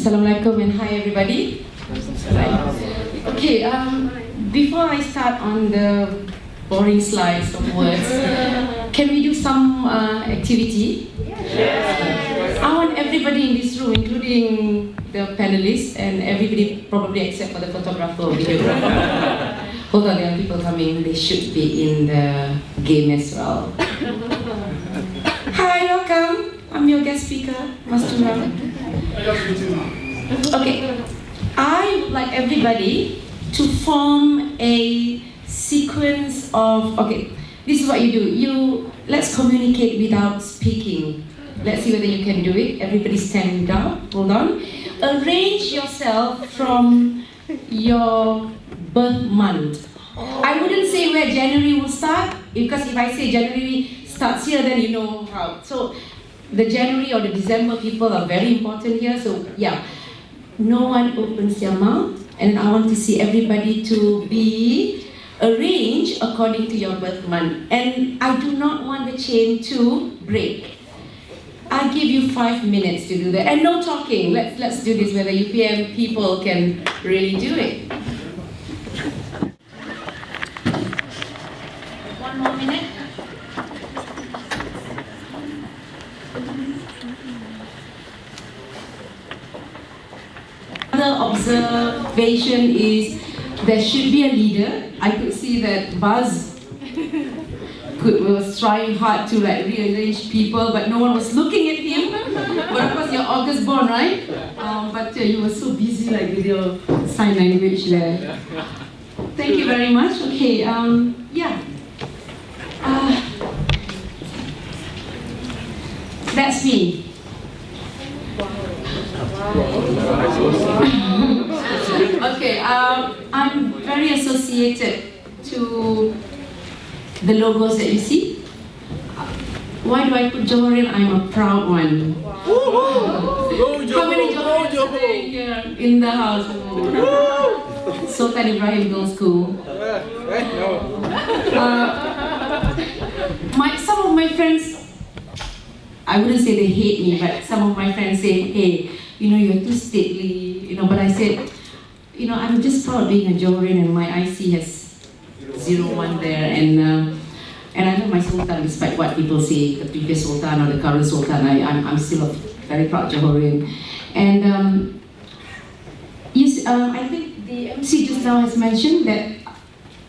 Assalamualaikum and hi everybody. Okay, before I start on the boring slides of words, can we do some activity? Yes. I want everybody in this room, including the panelists and everybody probably except for the photographer or videographer. Hold on, there are people coming, they should be in the game as well. Hi, welcome. I'm your guest speaker, Mastura. Okay, I would like everybody to form a sequence of, okay, this is what you do. Let's communicate without speaking. Let's see whether you can do it. Everybody stand up, hold on. Arrange yourself from your birth month. I wouldn't say where January will start, because if I say January starts here, then you know how. So the January or the December people are very important here. So yeah, no one opens their mouth, and I want to see everybody to be arranged according to your birth month. And I do not want the chain to break. I give you 5 minutes to do that, and no talking. Let's do this where the UPM people can really do it. 1 more minute. Another observation is there should be a leader. I could see that Buzz was trying hard to rearrange people, but no one was looking at him. But of course, you're August born, right? But you were so busy with your sign language there. Thank you very much. Okay, yeah. That's me. Okay, I'm very associated to the logos that you see. Why do I put Johorian? I'm a proud one. How many Johorians here in the house? Sultan Ibrahim Girls School. Some of my friends, I wouldn't say they hate me, but some of my friends say, hey, you're too stately, but I said, I'm just proud of being a Johorian, and my IC has 01 there, and I love my Sultan despite what people say, the previous Sultan or the current Sultan. I'm still a very proud Johorian. And I think the MC just now has mentioned that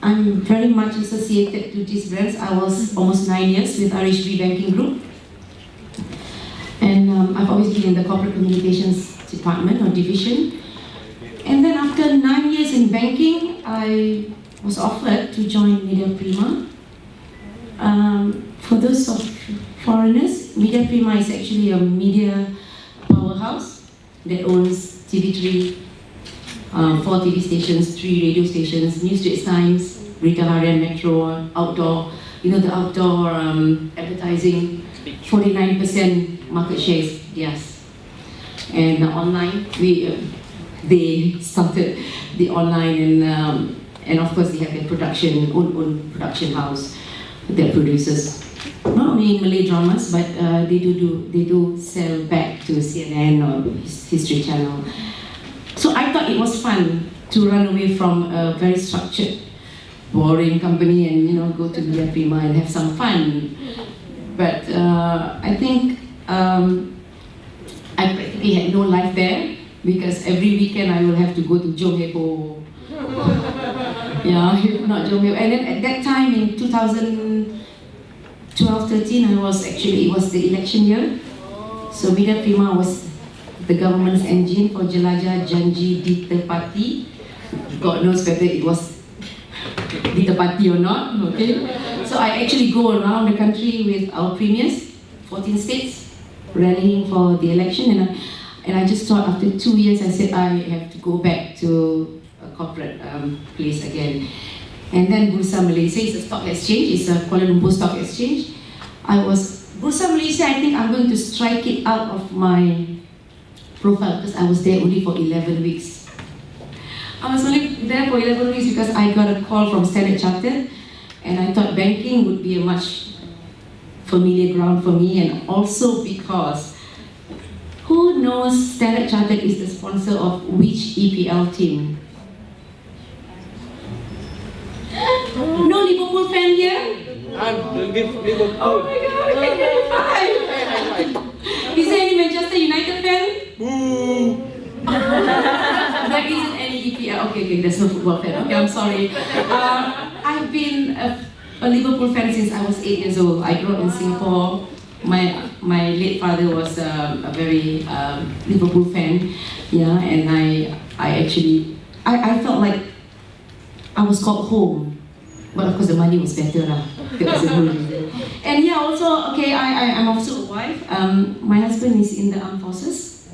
I'm very much associated to these brands. I was almost 9 years with RHB Banking Group. And I've always been in the corporate communications department or division. And then after 9 years in banking, I was offered to join Media Prima. For those of foreigners, Media Prima is actually a media powerhouse that owns TV3, 4 TV stations, 3 radio stations, News Straits Times, Berita Harian Metro, outdoor, the outdoor advertising, 49% market shares, yes. And online, they started the online, and of course they have their own production house that produces not only Malay dramas, but they do sell back to CNN or History Channel. So I thought it was fun to run away from a very structured, boring company and go to Media Prima and have some fun. But I think I practically had no life there, because every weekend I will have to go to Jom Hebo. Yeah, not Jom Hebo. And then at that time in 2012-13, it was the election year. So Media Prima was the government's engine for Jelajah Janji Ditepati. God knows whether it was Ditepati or not, okay? So I actually go around the country with our premiers, 14 states, rallying for the election, and I just thought after 2 years, I said I have to go back to a corporate place again. And then Bursa Malaysia is a stock exchange, it's a Kuala Lumpur stock exchange. Bursa Malaysia, I think I'm going to strike it out of my profile, because I was there only for 11 weeks. I was only there for 11 weeks because I got a call from Standard Chartered, and I thought banking would be a much familiar ground for me, and also because Who knows Standard Chartered is the sponsor of which EPL team? No Liverpool fan here? Liverpool. Oh my god, I can high five! Is there any Manchester United fan? Boo! There isn't any EPL. Okay, there's no football fan. Okay, I'm sorry. I've been a Liverpool fan since I was 8 years old. I grew up in Singapore. My late father was a very Liverpool fan. Yeah, and I felt like I was called home. But of course the money was better lah. That was the whole reason. And yeah, also, okay, I'm also a wife. My husband is in the armed forces.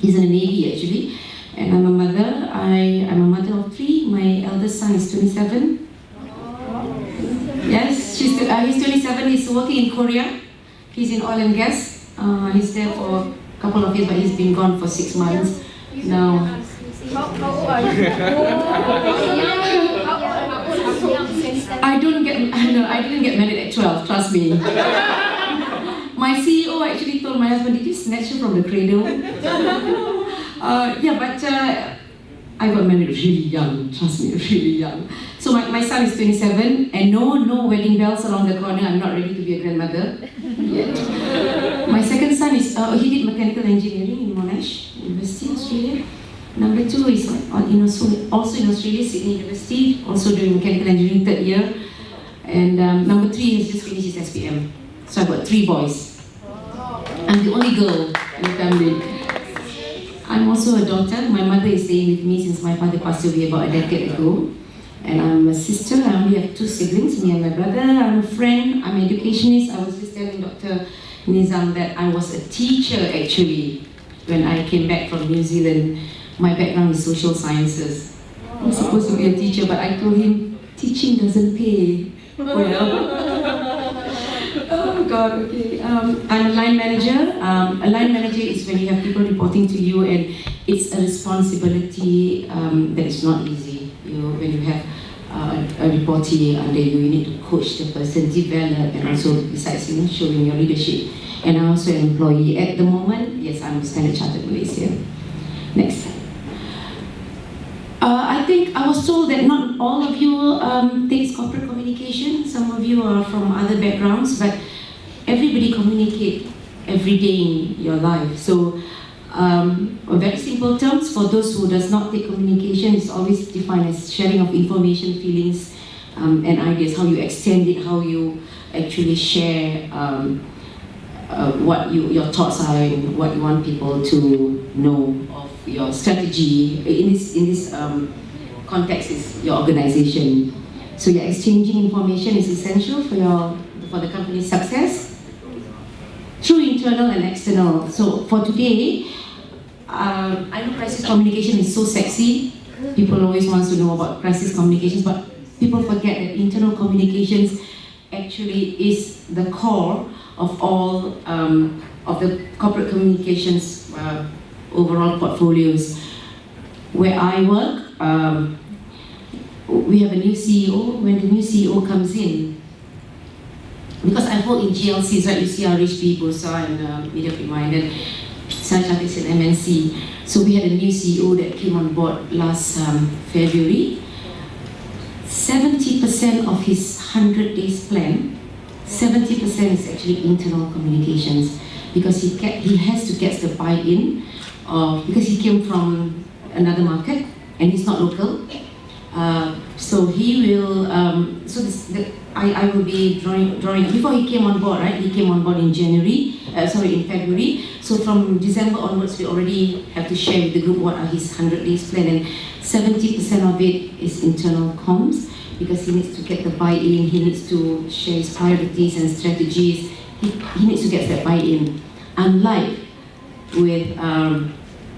He's in the Navy actually. And I'm a mother. I'm a mother of 3. My eldest son is 27. Yes, he's 27. He's working in Korea. He's in oil and gas. He's there for a couple of years, but he's been gone for 6 months now. How old are you? I didn't get married at 12, trust me. My CEO actually told my husband, did you snatch her from the cradle? Yeah, but I got married really young, trust me, really young. So my son is 27, and no wedding bells along the corner. I'm not ready to be a grandmother yet. My second son is, he did mechanical engineering in Monash University, Australia. Number 2 is also in Australia, Sydney University, also doing mechanical engineering 3rd year. And number 3 has just finished his SPM. So I've got 3 boys. I'm the only girl in the family. I'm also a daughter. My mother is staying with me since my father passed away about a decade ago. And I'm a sister. I only have 2 siblings, me and my brother. I'm a friend. I'm an educationist. I was just telling Dr. Nizam that I was a teacher actually when I came back from New Zealand. My background is social sciences. I'm supposed to be a teacher, but I told him, teaching doesn't pay well. Oh God, okay. I'm a line manager. A line manager is when you have people reporting to you, and it's a responsibility that is not easy. When you have a reportee under you need to coach the person, develop, and also besides showing your leadership. And I'm also an employee at the moment. Yes, I'm Standard Chartered Malaysia. Next. I think I was told that not all of you takes corporate communication. Some of you are from other backgrounds, but everybody communicate every day in your life. So, very simple terms for those who does not take communication is always defined as sharing of information, feelings, and ideas. How you extend it, how you actually share what your thoughts are and what you want people to know of your strategy. In this context is your organization. So yeah, exchanging information is essential for the company's success through internal and external. So for today, I know crisis communication is so sexy. People always want to know about crisis communications, but people forget that internal communications actually is the core of all of the corporate communications overall portfolios. Where I work, we have a new CEO. When the new CEO comes in, because I work in GLCs, right? You see RHB, Bursa, and Media Prima, and then Standard Chartered is an MNC. So we had a new CEO that came on board last February. 70% of his 100 days plan, 70% is actually internal communications, because he has to get the buy-in because he came from another market and he's not local. So he will. I will be drawing. Before he came on board, right? He came on board in in February. So from December onwards, we already have to share with the group what are his 100 days plan, and 70% of it is internal comms, because he needs to get the buy-in. He needs to share his priorities and strategies. He needs to get that buy-in. Unlike with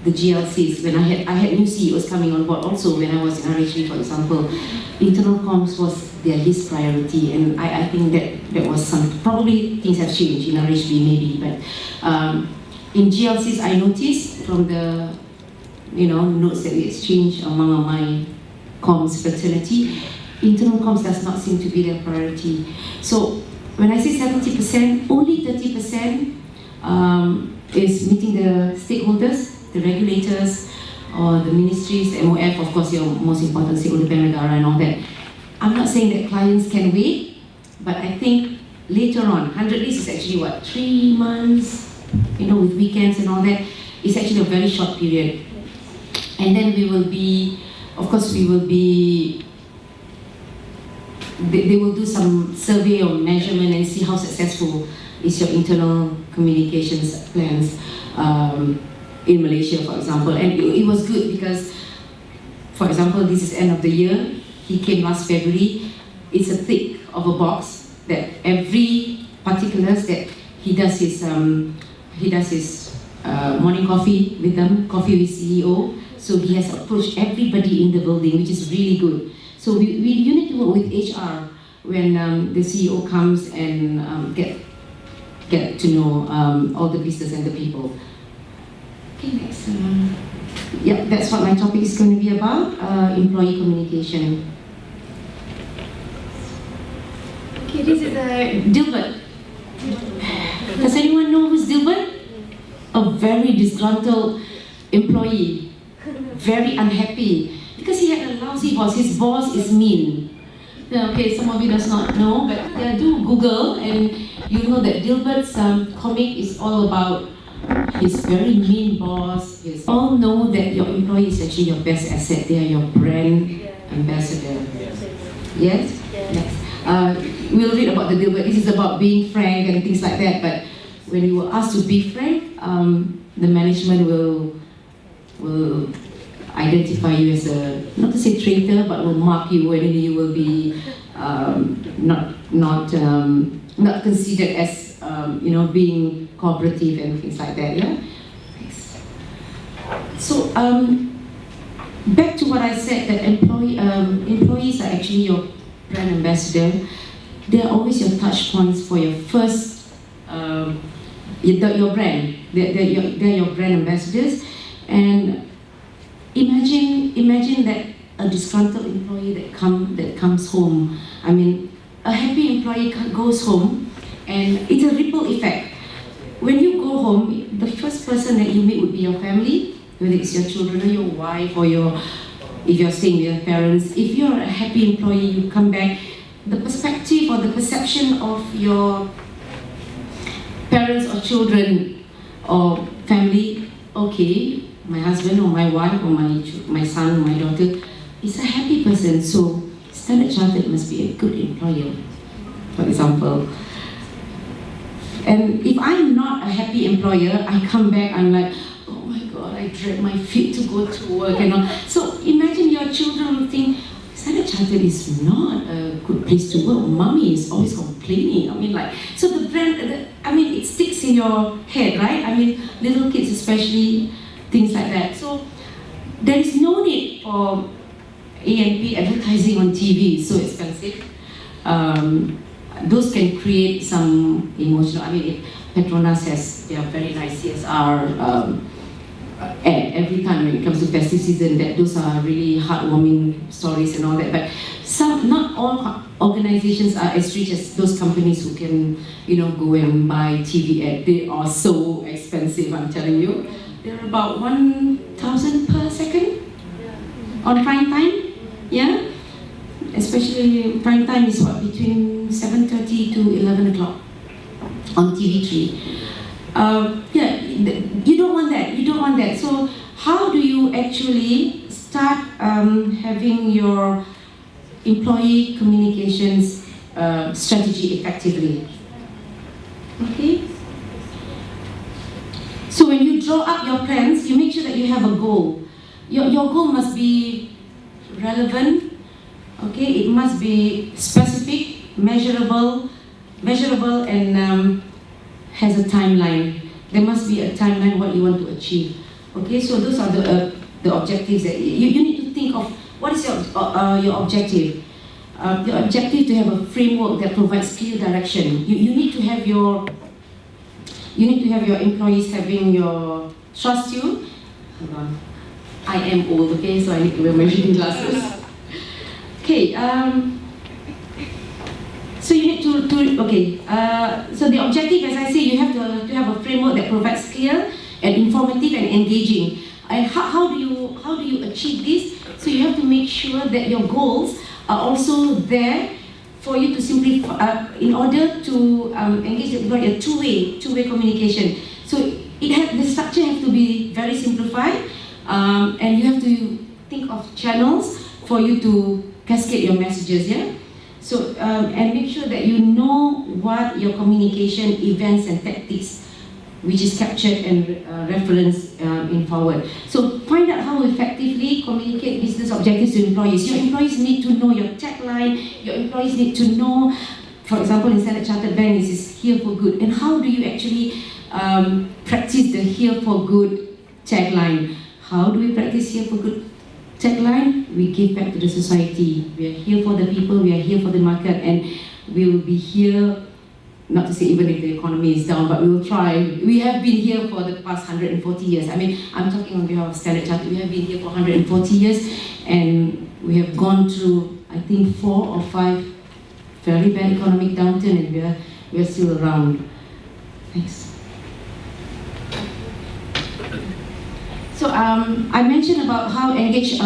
the GLCs, when I had new CEOs coming on board, also when I was in RHB, for example, internal comms was their least priority, and I think that was probably things have changed in RHB maybe, but in GLCs I noticed from the notes that we exchanged among my comms fraternity, internal comms does not seem to be their priority. So when I say 70%, only 30% is meeting the stakeholders, the regulators, or the ministries, MOF, of course, your most important stakeholder, negara and all that. I'm not saying that clients can wait, but I think later on, 100 days is actually what, 3 months, with weekends and all that. It's actually a very short period. And then they will do some survey or measurement and see how successful is your internal communications plans in Malaysia, for example. And it was good because, for example, this is end of the year. He came last February. It's a thick of a box that every particulars that he does his morning coffee with them, coffee with CEO. So he has approached everybody in the building, which is really good. So you need to work with HR when the CEO comes and get to know all the business and the people. Okay, next. Yeah, that's what my topic is going to be about, employee communication. Okay, this is Dilbert. Does anyone know who's Dilbert? A very disgruntled employee, very unhappy because he had a lousy boss. His boss is mean. Okay, some of you does not know, but do Google and you know that Dilbert's comic is all about his very mean boss. All know that your employee is actually your best asset. They are your brand ambassador. Yes? Next. We'll read about the Dilbert. This is about being frank and things like that, but when you were asked to be frank, the management will identify you as a, not to say traitor, but will mark you and you will be not considered as being cooperative and things like that. Yeah. Thanks. So back to what I said, that employees are actually your brand ambassador. They are always your touch points for your first your brand. They're your brand ambassadors. And imagine that a disgruntled employee that comes home. I mean, a happy employee goes home, and it's a ripple effect. When you go home, the first person that you meet would be your family, whether it's your children or your wife or if you're staying with your parents. If you're a happy employee, you come back, the perspective or the perception of your parents or children or family, okay, my husband or my wife or my son or my daughter is a happy person, so Standard Chartered must be a good employer, for example. And if I'm not a happy employer, I come back, I'm like, oh my God, I drag my feet to go to work and all. So imagine your children will think, Standard Chartered is not a good place to work. Mommy is always complaining. So the brand, it sticks in your head, right? Little kids especially, things like that. So there is no need for A&P advertising on TV. It's so expensive. Those can create some emotional. Petronas has their very nice CSR ad every time when it comes to festive season. Those are really heartwarming stories and all that. But not all organizations are as rich as those companies who can, go and buy TV ad. They are so expensive, I'm telling you. They're about 1,000 per second on prime time. Yeah, especially prime time is between 7:30 to 11 o'clock on TV3. You don't want that. You don't want that. So how do you actually start having your employee communications strategy effectively? Okay. So when you draw up your plans, you make sure that you have a goal. Your goal must be relevant. Okay, it must be specific, measurable, and has a timeline. There must be a timeline what you want to achieve. Okay, so those are the objectives that you need to think of. What is your objective? Your objective to have a framework that provides clear direction. You need to have your employees having your trust you. Hold on. I am old, okay, so I need to wear my reading glasses. Okay, so you need to so the objective, as I say, you have to have a framework framework that provides clear and informative and engaging. And how do you achieve this? So you have to make sure that your goals are also there for you to simplify, in order to engage the employee, a two-way communication. So the structure has to be very simplified, and you have to think of channels for you to cascade your messages. Yeah. So and make sure that you know what your communication events and tactics, which is captured and referenced in forward. So find out how effectively communicate business objectives to employees. Your employees need to know your tagline. Your employees need to know, for example, in Standard Chartered Bank, this is here for good. And how do you actually practice the here for good tagline? How do we practice here for good tagline? We give back to the society. We are here for the people, we are here for the market, and we will be here, not to say even if the economy is down, but we will try. We have been here for the past 140 years. I mean, I'm talking on behalf of Standard Chartered. We have been here for 140 years, and we have gone through, I think, 4 or 5 very bad economic downturn, and we are still around. Thanks. So I mentioned about how engaged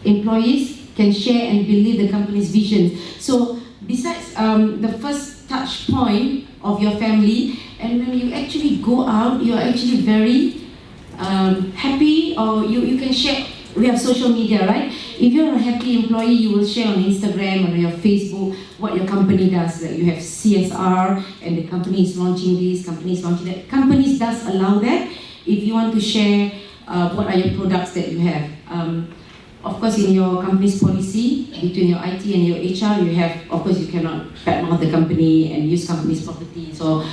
employees can share and believe the company's vision. So besides the first touch point of your family, and when you actually go out, you're actually very happy, or you can share. We have social media, right? If you're a happy employee, you will share on Instagram, on your Facebook, what your company does. Like you have CSR, and the company is launching this, company is launching that. Companies does allow that. If you want to share what are your products that you have. Of course, in your company's policy, between your IT and your HR, you have, of course, you cannot badmouth the company and use company's properties or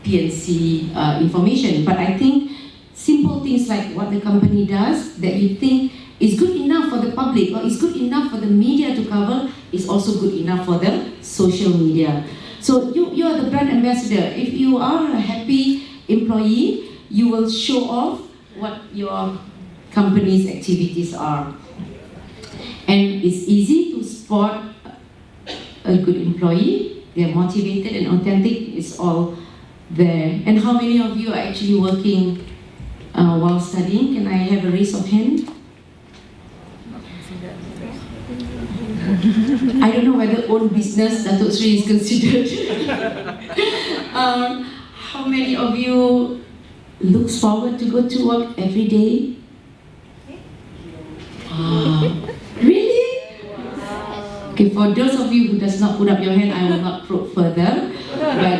PNC information. But I think simple things like what the company does that you think is good enough for the public or is good enough for the media to cover is also good enough for the social media. So you are the brand ambassador. If you are a happy employee, you will show off what your company's activities are. And it's easy to spot a good employee. They're motivated and authentic. It's all there. And how many of you are actually working while studying? Can I have a raise of hand? I don't know whether own business, Datuk Sri, is considered. How many of you looks forward to go to work every day? Really? Okay, for those of you who does not put up your hand, I will not probe further. But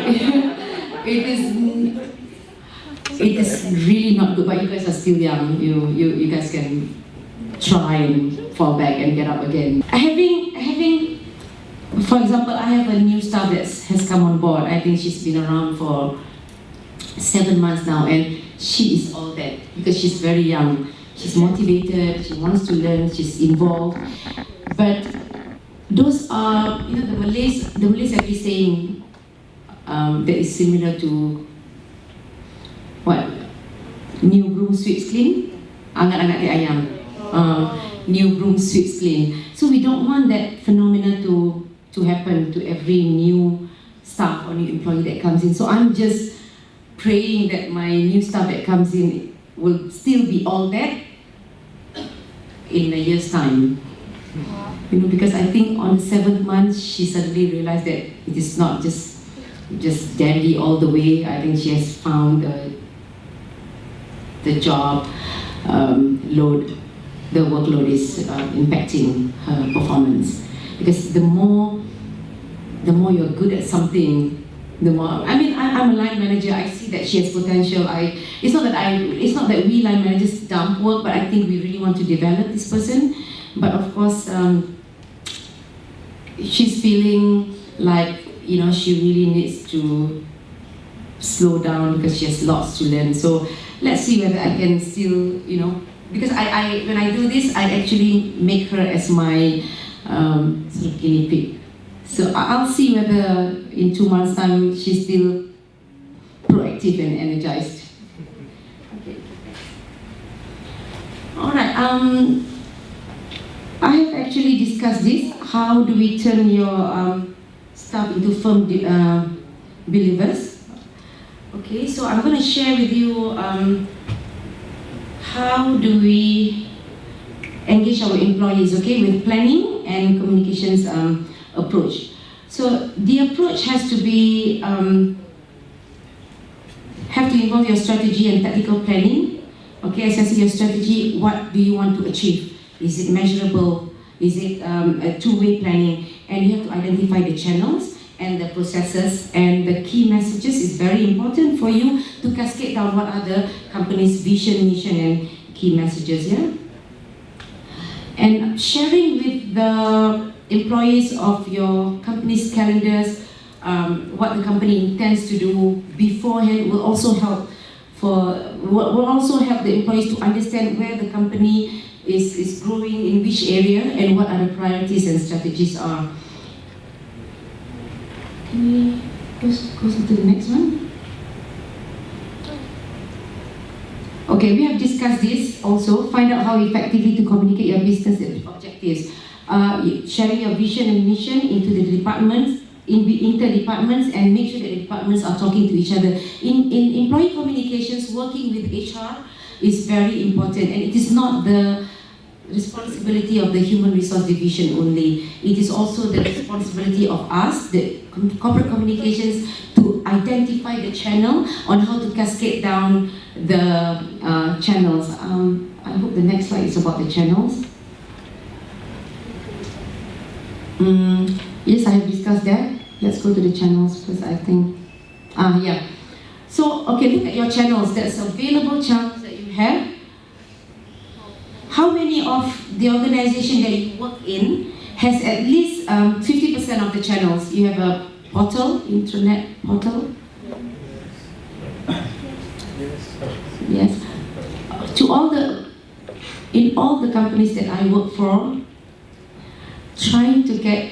it is really not good. But you guys are still young. You guys can try and fall back and get up again. Having, for example, I have a new staff that has come on board. I think she's been around for 7 months now, and she is all that because she's very young. She's motivated, she wants to learn, she's involved. But those are, the Malays have been saying that is similar to what? New broom sweeps clean? Angat-angat di ayam. New broom sweeps clean. So we don't want that phenomena to happen to every new staff or new employee that comes in. So I'm just praying that my new staff that comes in will still be all that in a year's time. Because I think on the 7th month she suddenly realized that it is not just dandy all the way. I think she has found the job load, the workload is impacting her performance. Because the more you're good at something, the more, I'm a line manager. I see that she has potential. It's not that we line managers dump work, but I think we really want to develop this person. But of course, she's feeling like she really needs to slow down because she has lots to learn. So let's see whether I can still, because I when I do this, I actually make her as my sort of guinea pig. So I'll see whether in 2 months' time she's still proactive and energized. Okay. All right. I have actually discussed this. How do we turn your staff into firm believers? Okay, so I'm going to share with you how do we engage our employees, okay, with planning and communications approach. So the approach has to be, have to involve your strategy and tactical planning. Okay, assessing your strategy, what do you want to achieve? Is it measurable? Is it a two-way planning? And you have to identify the channels and the processes and the key messages is very important for you to cascade down what are the company's vision, mission, and key messages, yeah? And sharing with the employees of your company's calendars what the company intends to do beforehand will also help the employees to understand where the company is growing in which area and what are the priorities and strategies are. Can we go to the next one? Okay, we have discussed this also. Find out how effectively to communicate your business objectives. Sharing your vision and mission into the departments, inter-departments, and make sure that the departments are talking to each other. In employee communications, working with HR is very important, and it is not the responsibility of the human resource division only. It is also the responsibility of us, the corporate communications, to identify the channel on how to cascade down the channels. I hope the next slide is about the channels. Yes, I have discussed that. Let's go to the channels because I think, yeah. So, okay, look at your channels. That's available channels that you have. How many of the organization that you work in has at least 50% of the channels? You have a portal, internet portal? Yes. In all the companies that I work for, trying to get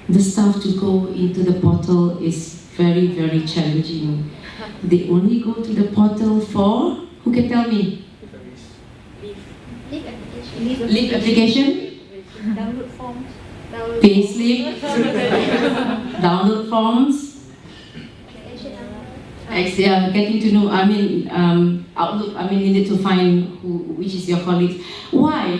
the staff to go into the portal is very, very challenging. They only go to the portal for, who can tell me? Leave application? Download forms. Payslip? Download forms? Yeah, getting to know, Outlook, you need to find which is your colleague. Why?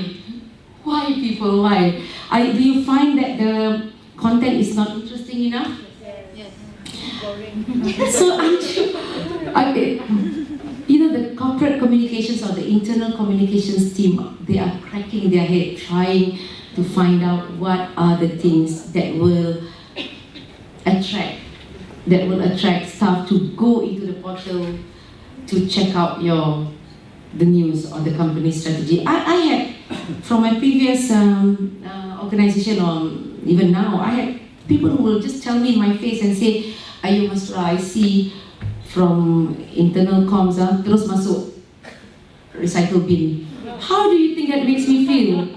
Why people, why? Do you find that the content is not interesting enough? Yes. Boring. So the corporate communications or the internal communications team, they are cracking their head trying to find out what are the things that will attract staff to go into the portal to check out the news or the company strategy. I had, from my previous organization or even now, I had people who will just tell me in my face and say, "Ayo Mastura, I see from internal comms, terus masuk recycle bin." How do you think that makes me feel?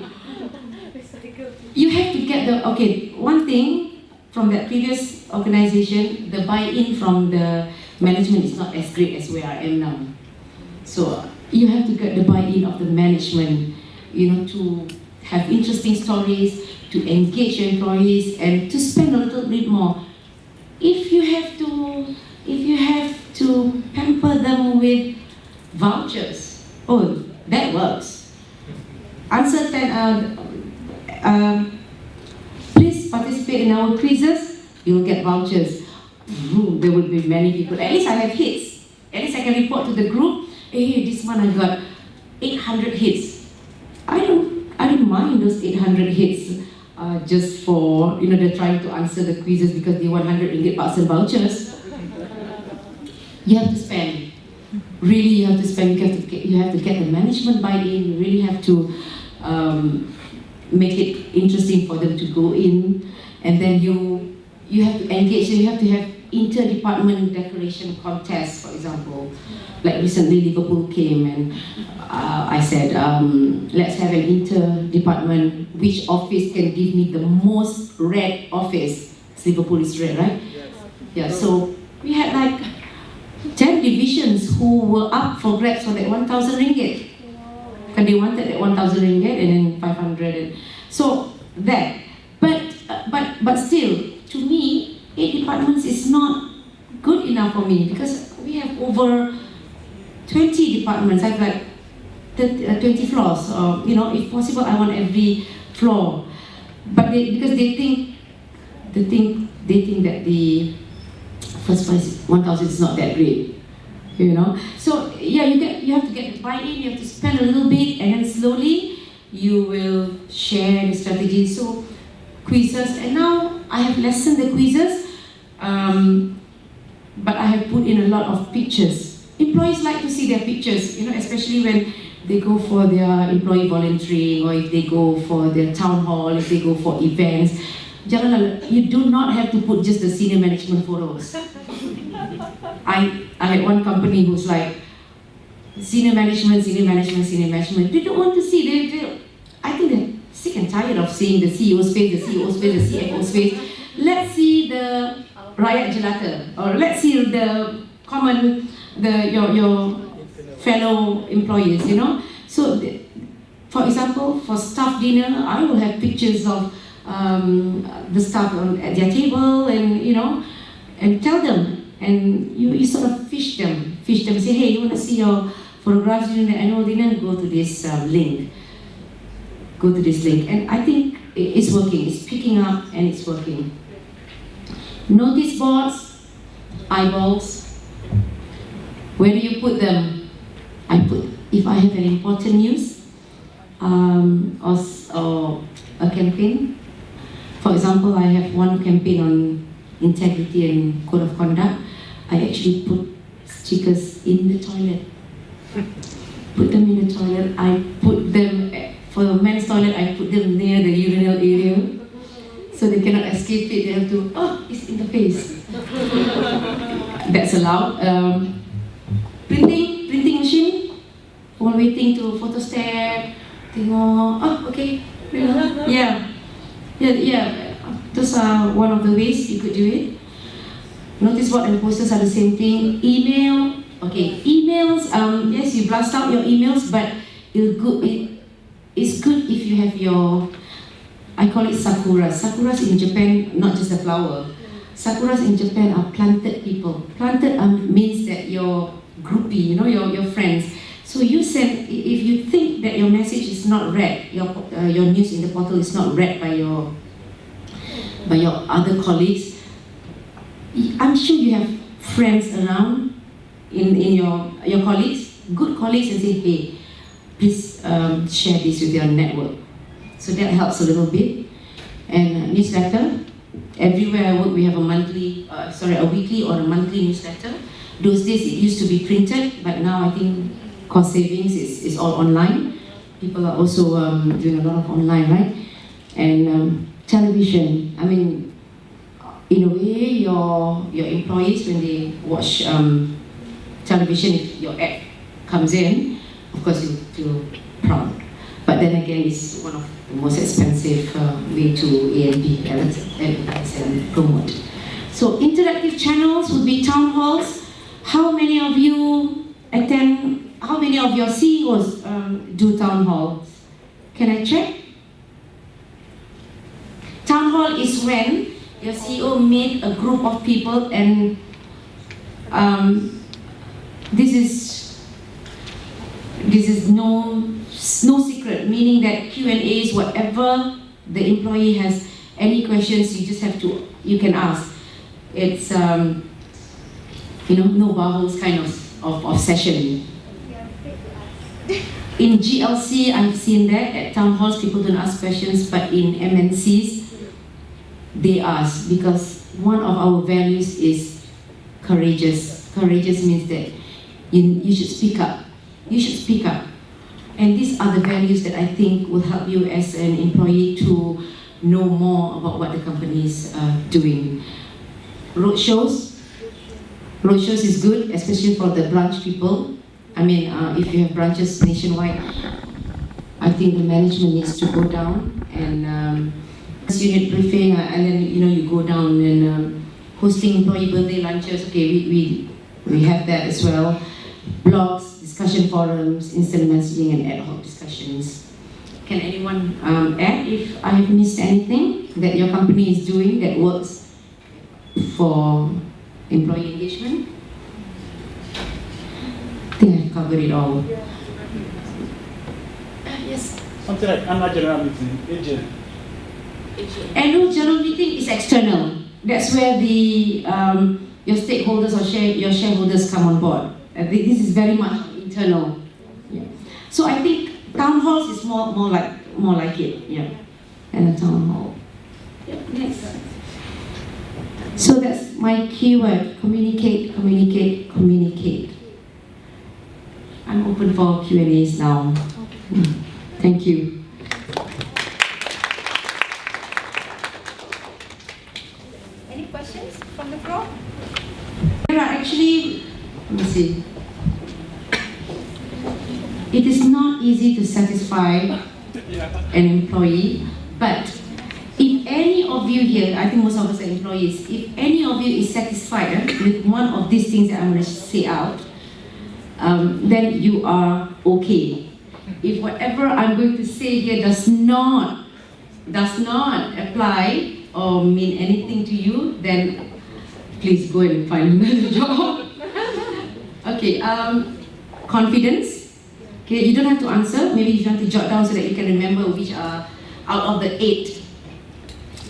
You have to get one thing from that previous organization, the buy-in from the management is not as great as where I am now. So you have to get the buy-in of the management, to have interesting stories, to engage your employees, and to spend a little bit more. If you have to pamper them with vouchers, that works. Answer 10. Please participate in our quizzes. You will get vouchers. There will be many people. At least I have hits. At least I can report to the group. Hey, this month I got 800 hits. I don't mind those 800 hits. Just for they're trying to answer the quizzes because they want 100 ringgit bucks and vouchers. You have to spend. Really, you have to spend. You have to get the management buy-in. You really have to make it interesting for them to go in, and then you have to engage. So you have to have inter-department decoration contests, for example. Like recently, Liverpool came and I said, let's have an inter-department. Which office can give me the most red office? Liverpool is red, right? Yes. Yeah. So we had like 10 divisions who were up for grabs for that 1,000 ringgit. Because they wanted that 1,000 ringgit and then 500. And so that. But still, to me, 8 departments is not good good enough for me because we have over 20 departments. I have like 20 floors. If possible, I want every floor. But because they think that the first price 1,000 is not that great. So yeah, you have to get the buy-in. You have to spend a little bit, and then slowly you will share the strategy. So quizzes, and now I have lessened the quizzes, but I have put in a lot of pictures. Employees like to see their pictures, especially when they go for their employee volunteering, or if they go for their town hall, if they go for events. You do not have to put just the senior management photos. I had one company who's like, senior management. They don't want to see. I think they're sick and tired of seeing the CEO's face, the CFO's face. Let's see the rakyat jelata, or let's see the common, your fellow employees. So, for example, for staff dinner, I will have pictures of the staff at their table, and tell them, and you sort of fish them, say, hey, you want to see your photographs during the annual dinner? Go to this link. And I think it's working. It's picking up, and it's working. Notice boards, eyeballs. Where do you put them? If I have an important news or a campaign. For example, I have one campaign on integrity and code of conduct. I actually put stickers in the toilet. Put them in the toilet. I put them, for the men's toilet, I put them near the urinal area, so they cannot escape it. They have to, it's in the face. That's allowed. Printing machine, while waiting to photostat, tengok, okay, yeah. Those are one of the ways you could do it. Notice board and posters are the same thing. Email, emails. Yes, you blast out your emails, but it's good if you have your, I call it sakuras. Sakuras in Japan, not just a flower. Sakuras in Japan are planted people. Planted means that your groupie, your friends. So you send, if you think that your message is not read, your news in the portal is not read by your other colleagues, I'm sure you have friends around in your colleagues, good colleagues, and say, hey, please share this with your network. So that helps a little bit. And newsletter, everywhere I work we have a weekly or a monthly newsletter. Those days it used to be printed, but now I think cost savings is all online. People are also doing a lot of online, right? And television, in a way, your employees, when they watch television, if your ad comes in, of course you feel proud. But then again, it's one of the most expensive way to advertise and promote. So interactive channels would be town halls. How many of you attend? How many of your CEOs do town halls? Can I check? Town hall is when your CEO meet a group of people, and this is no secret, meaning that Q&As, whatever the employee has any questions, you can ask. It's no bubbles kind of session. In GLC, I've seen that at town halls people don't ask questions, but in MNCs they ask, because one of our values is courageous. Courageous means that you should speak up. You should speak up. And these are the values that I think will help you as an employee to know more about what the company is doing. Roadshows is good, especially for the branch people. If you have branches nationwide, I think the management needs to go down and unit briefing, and then you go down and hosting employee birthday lunches. Okay, we have that as well. Blogs, discussion forums, instant messaging, and ad hoc discussions. Can anyone add if I have missed anything that your company is doing that works for employee engagement. I think I've covered it all. Yes. Something like annual general meeting, AGM. Annual general meeting is external. That's where the your stakeholders or your shareholders come on board. This is very much internal. Yeah. So I think town halls is more like it. Yeah. And a town hall. Yeah. Next. So that's my keyword: communicate, communicate, communicate. I'm open for Q&As now. Thank you. Any questions from the floor? There are actually, let me see. It is not easy to satisfy an employee, but if any of you here, I think most of us are employees, if any of you is satisfied with one of these things that I'm going to say out, then you are okay. If whatever I'm going to say here does not apply or mean anything to you, then please go and find another job. Okay, confidence. Okay, you don't have to answer. Maybe you have to jot down so that you can remember which are out of the 8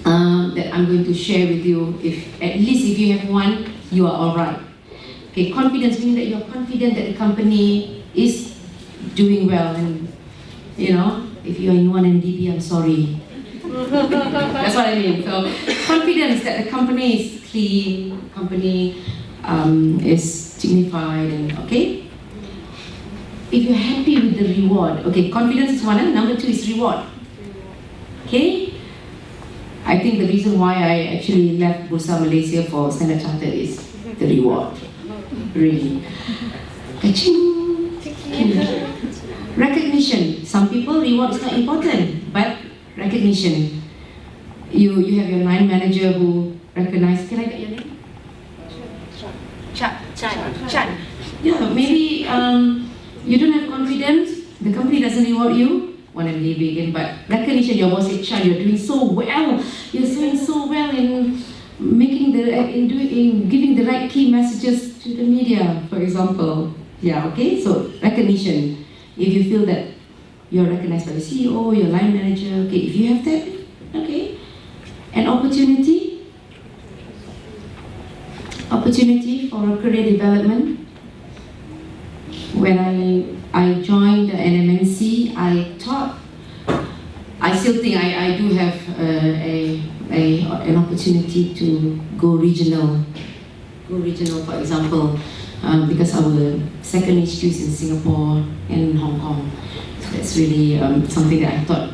that I'm going to share with you. If at least if you have one, you are all right. Okay, confidence meaning that you're confident that the company is doing well, and you know, if you are in 1MDB, I'm sorry. That's what I mean. So confidence that the company is clean, company is dignified, and okay. If you're happy with the reward, okay, confidence is one, and number 2 is reward. Okay. I think the reason why I actually left Bursa Malaysia for Standard Chartered is the reward. Really. Ka-ching. Recognition. Some people, reward is not important, but recognition. You have your line manager who recognizes. Can I get your name? Chan. Yeah, maybe you don't have confidence. The company doesn't reward you. One and leave again, but recognition. Your boss said, "Chan, you're doing so well. You're doing so well in making in giving the right key messages to the media, for example." Yeah. Okay. So recognition. If you feel that you're recognized by the CEO, your line manager, okay, if you have that, okay. An opportunity for a career development. When I joined an MNC, I still think I do have an opportunity to go regional. For example, because our second HQ is in Singapore and Hong Kong. So that's really something that I thought,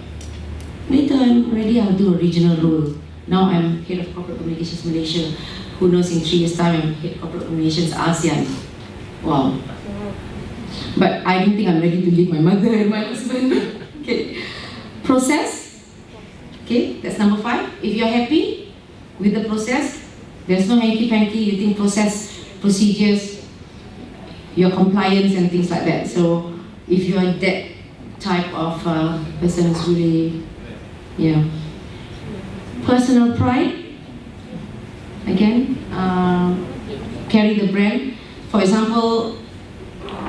later I'm ready, I'll do a regional role. Now I'm head of corporate communications Malaysia. Who knows, in 3 years time I'm head of corporate communications ASEAN. Wow. But I don't think I'm ready to leave my mother and my husband. Okay. Process. Okay, that's number 5. If you're happy with the process, there's no hanky-panky, you think process, procedures, your compliance and things like that. So if you are that type of person who's really, yeah. Personal pride. Again, carry the brand. For example,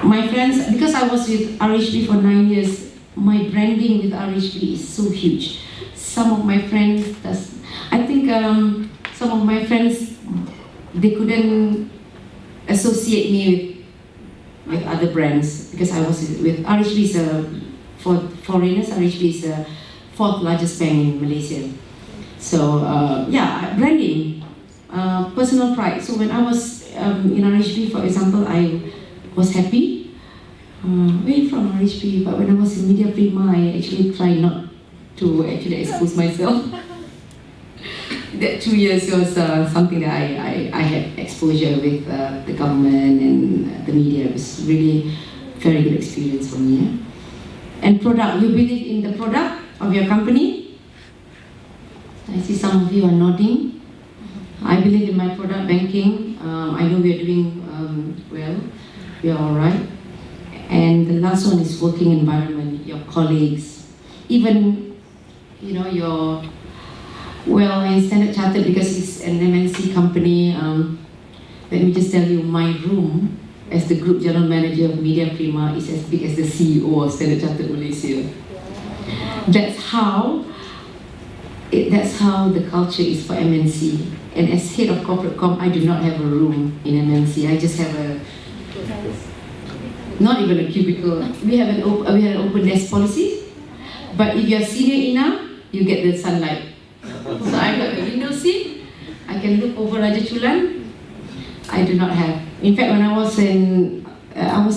my friends, because I was with RHB for 9 years, my branding with RHB is so huge. Some of my friends, some of my friends, they couldn't associate me with other brands because I was with RHB. For foreigners, RHB is the 4th largest bank in Malaysia. So yeah, branding, personal pride. So when I was in RHB, for example, I was happy. Where are you from, RHB? But when I was in Media Prima, I actually tried not to actually expose myself. That 2 years was something that I had exposure with the government and the media. It was really very good experience for me. Yeah? And product, you believe in the product of your company? I see some of you are nodding. I believe in my product, banking. I know we are doing well. We are all right. And the last one is working environment, your colleagues, even your in Standard Chartered, because it's an MNC company. Let me just tell you, my room as the Group General Manager of Media Prima is as big as the CEO of Standard Chartered Malaysia. That's how the culture is for MNC. And as head of corporate com, I do not have a room in MNC. I just have not even a cubicle. We have an open desk policy. But if you're senior enough, you get the sunlight. So I got the window seat. I can look over Raja Chulan. I do not have. In fact, when I was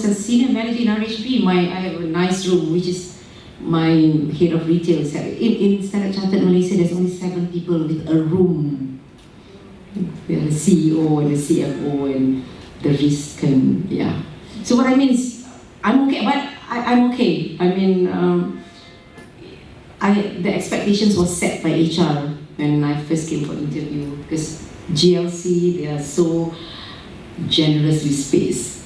a senior manager in RHB, I have a nice room, which is my head of retail. In Standard Chartered Malaysia, there's only 7 people with a room. We have the CEO and the CFO and the risk and yeah. So what I mean is, I'm okay, but I'm okay. I mean, the expectations was set by HR when I first came for interview, because GLC, they are so generous with space.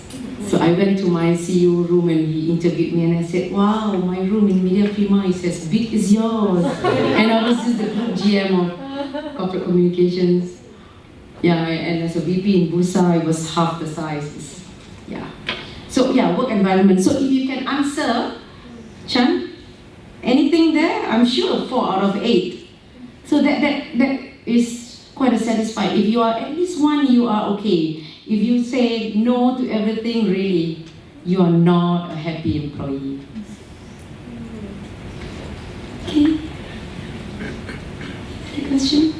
So I went to my CEO room and he interviewed me and I said, wow, my room in Media Prima is as big as yours. And I was just the group GM of corporate communications. Yeah, and as a VP in Bursa, it was half the size. Yeah. So yeah, work environment. So if you can answer, Chan, anything there, I'm sure 4 out of 8. So that is quite a satisfied. If you are at least 1, you are okay. If you say no to everything, really, you are not a happy employee. Okay. Any question?